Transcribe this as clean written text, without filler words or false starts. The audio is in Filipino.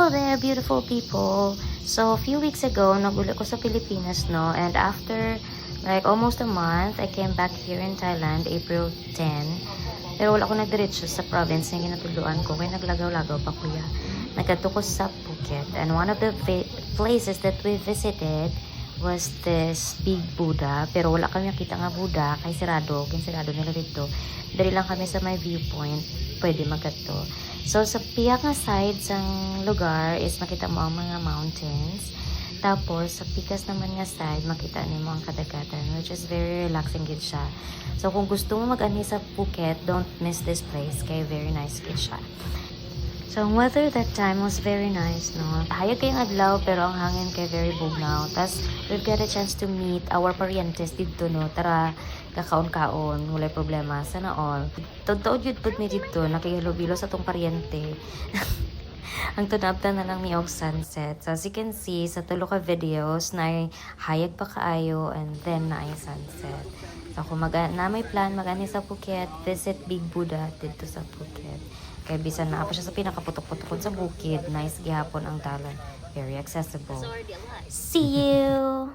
Hello there, beautiful people. So, a few weeks ago, nag-uli ko sa Pilipinas, no? And after, like, almost a month, I came back here in Thailand, April 10. Pero wala ko nagdiretso sa province na ginatuluan ko. Kaya naglagaw-lagaw pa kuya. Nagkadto ko sa Phuket. And one of the places that we visited was this big Buddha. Pero wala kami nakita nga Buddha. Kay sirado. Kaya sirado nila dito. Dali lang kami sa my viewpoint. Pwede magkadto. So, sa piyak nga side sang lugar is makita mo ang mga mountains. Tapos, sa pikas naman nga side, makita ni mo ang kadagatan, which is very relaxing gid siya. So, kung gusto mo mag-ani sa Phuket, don't miss this place. Kaya very nice gid siya. So, ang weather that time was very nice, no? Hayag kayong adlaw, pero ang hangin kay very bugnaw. Tapos, we've got a chance to meet our parientes dito, no? Tara, kakaon-kaon, walay problema. Sana all. Totoo yun put mi dito, nakihilo-bilo sa tong pariente. Ang tunabta na lang mi og sunset. So, as you can see, sa tulo ka videos, na hayag pa kaayo, and then na ay sunset. So, kung na may plan, mag-ani sa Phuket, visit Big Buddha dito sa Phuket. Kaya bisan na pa siya sa pinakaputok-putok sa bukid. Nice gihapon ang dalan. Very accessible. See you!